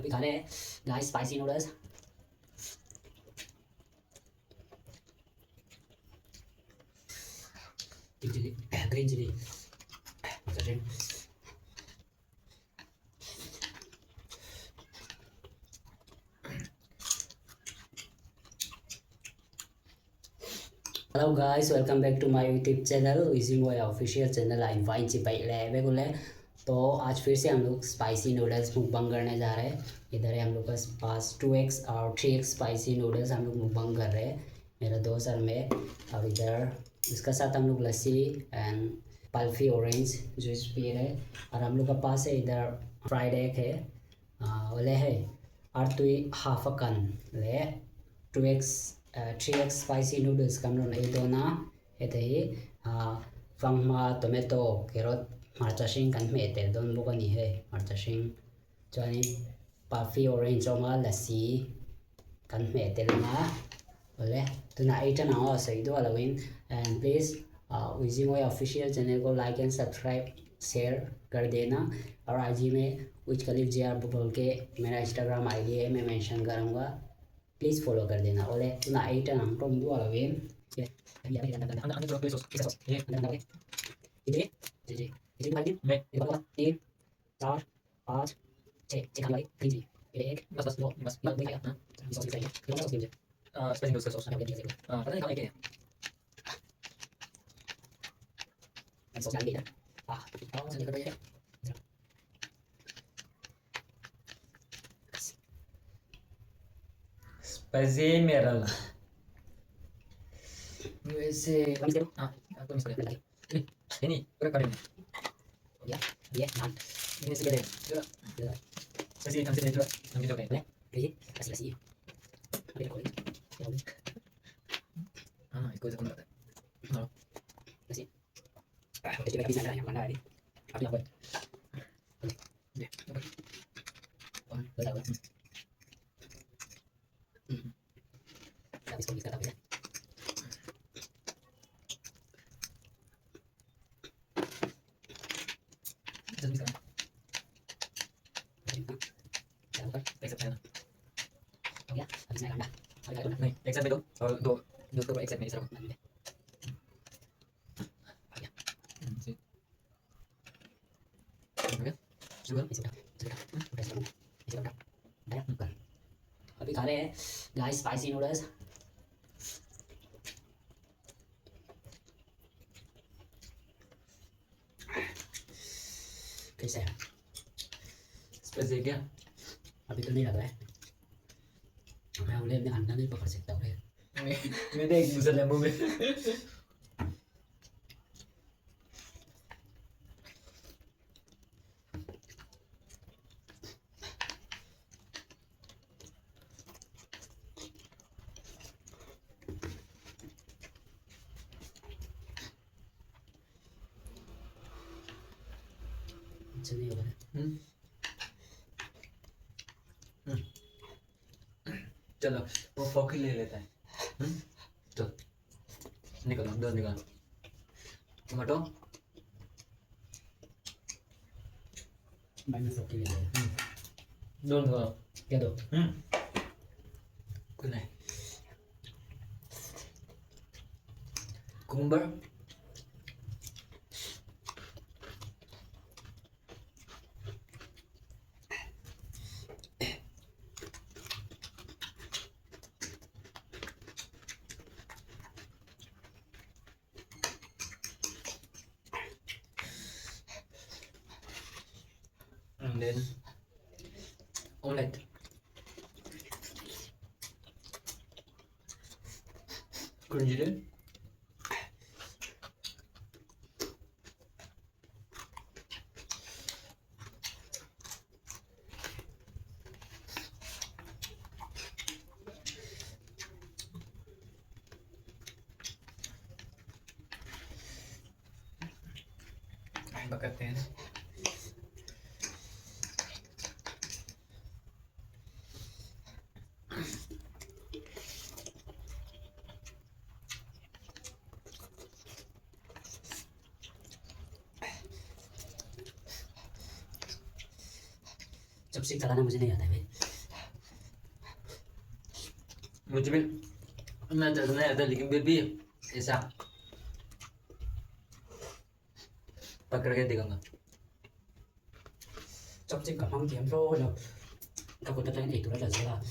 अभी खा रहे हैं guys spicy noodles. Green chilli Hello guys, welcome back to my YouTube channel Easy Boy Official Channel। I wine चिपाई ले बोले तो आज फिर से हम लोग स्पाइसी नूडल्स मुकबंग करने जा रहे हैं। इधर है हम लोग के पास 2x और 3x स्पाइसी नूडल्स हम लोग मुकबंग कर रहे हैं, मेरा दोस्त और मैं। और इधर इसका साथ हम लोग लस्सी एंड पल्फी ऑरेंज जूस पी रहे हैं। और हम लोग के पास है इधर फ्राइड एग है, बोले है और तुई हाफ अ कन ले 2x 3x spicy noodles kamron idona etehi fangma tomato carrot marchashing kan me te don bokani he marchashing chani puffy orange oma lassi kan me te lama ole tuna ita na o sai do alawin। and please Easy Boy Official channel को like and subscribe share कर देना। और IG में उच कलीफ जी are बोल के मेरा Instagram ID है, मैं मेंशन करूँगा, प्लीज़ फॉलो कर देना। ओले ना एट ना हम टोम दुआ लगे ये अभी अभी अंदर अंदर अंदर प्लीज सॉस ये अंदर लगे इधर जी इधर मार मैं ये बात 3 4 5 6 खाने लगे जी एक बस बस वो बस मत नहीं आया ना सॉस चाहिए कौन सा सॉस चाहिए स्पेशल उसका सॉस पता नहीं कहाँ है सॉस डाल दिया चलिए कर दीजिए स्पाइसी मेरा वैसे कम से हाँ तो मिस कर लगे नहीं पूरा कर देंगे या ये नान ini segede sesi kan sesi juga kan gitu kayak ini kasih ada koli ya udah ikut aku nggak tahu kasih jadi lagi sana yang mana ini apa apa deh oh betul habis kami kata ya नहीं एक साथ में दो और दो दो को एक साथ में इस तरह अभी खा रहे हैं गाइस स्पाइसी नूडल्स। कैसे है स्पाइसी क्या अभी तो नहीं लग रहा है, मैं उन्हें अपने अंडा नहीं पकड़ सकता हूँ। मैं देख दूसरे मुंह में अच्छा नहीं होगा चलो वो फोक ही ले लेता है चल निकलो दो निकाल टमाटो मैंने फोक ले लिया दो निकालो क्या दो कुछ नहीं cucumber and then omelette crunchy पकाते हैं जब चॉपस्टिक चलाना मुझे नहीं आता है भाई। मुझे भी मैं तो नहीं आता, लेकिन फिर भी ऐसा पकड़ के दिखाऊंगा। Chopstick 가방 tiempo 갖고 있다는 게 돌아가 제가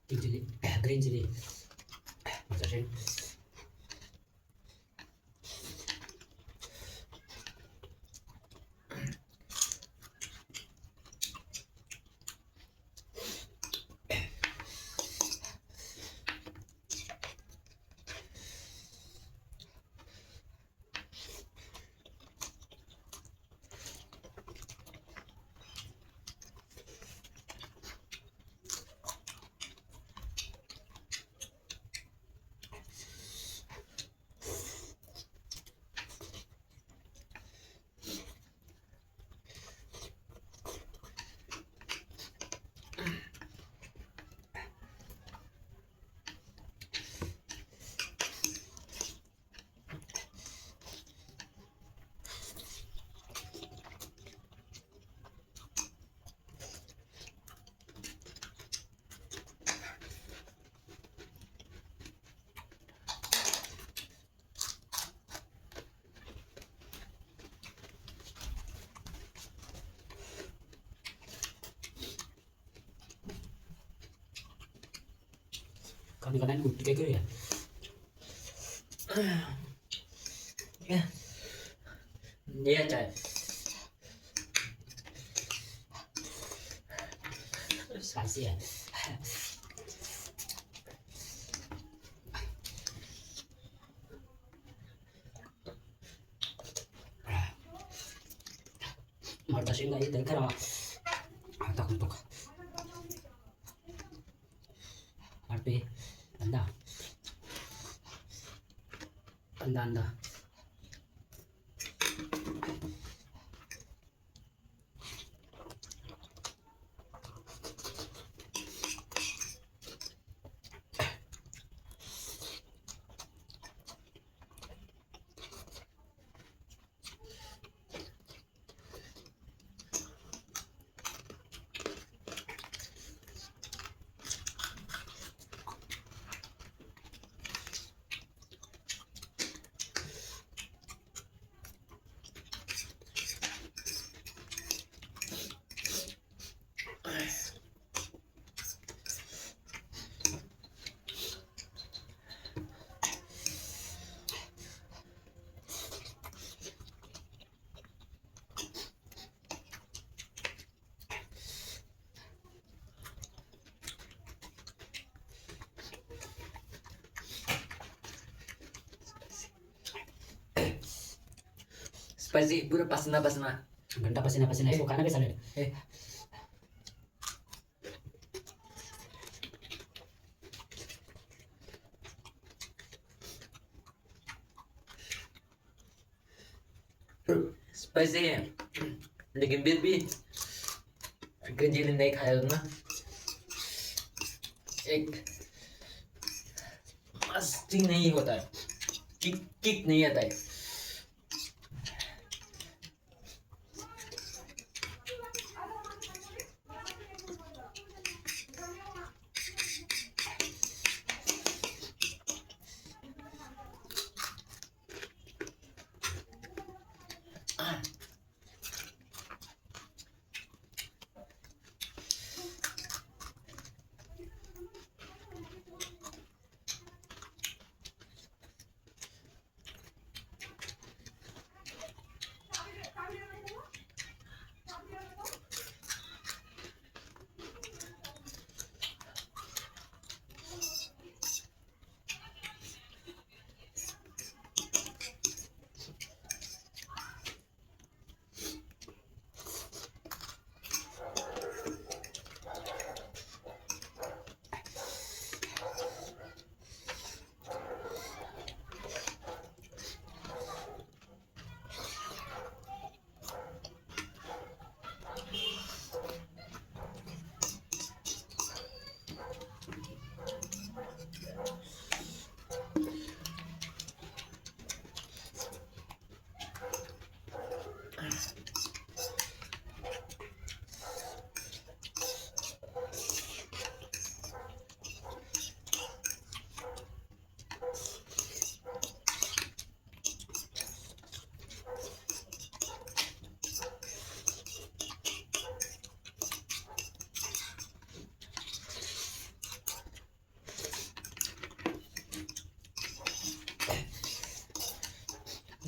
tinggi green chili masa sih kadang-kadang udah kayak gitu ya. ये चाय Spicy ya. Martasin nggak itu karena takut tuh. Arpi, anda, anda. Spicy पूरा पसीना पसीना घंटा पसीना पसीना इसको खाना कैसा लगे? ए, स्पाइसी है लेकिन फिर भी ग्रीन चिली नहीं खाया ना, एक मस्ती नहीं होता है, किक नहीं आता है।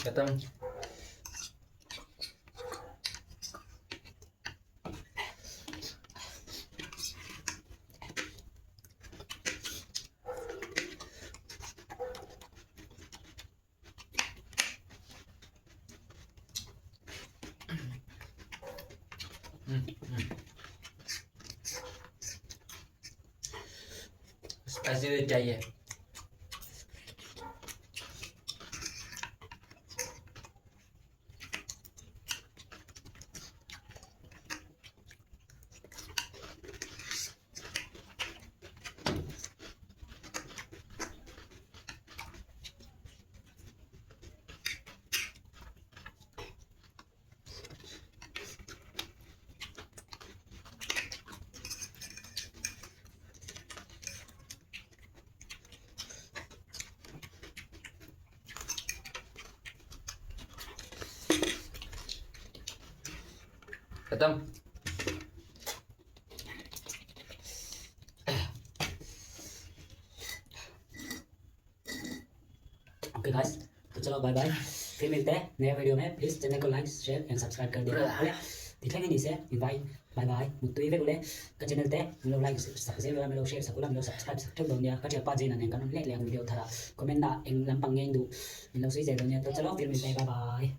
खत्म। स्पाइसी चाहिए। खत्म। ओके गाइस, तो चलो बाय बाय, फिर मिलते हैं नए वीडियो में। प्लीज़ चैनल को लाइक शेयर एंड सब्सक्राइब कर देना। ओके दिखेंगे नहीं से इनवाइट बाय बाय मुत्तु इवे बोले का चैनल ते मिलो लाइक सब्सक्राइब मिलो शेयर सकूला मिलो सब्सक्राइब सकते दोनिया का चेपा जेना ने कानून ले ले वीडियो थरा कमेंट ना इन लंपंग इंदु मिलो सुई जे दोनिया। तो चलो फिर मिलते हैं, बाय बाय।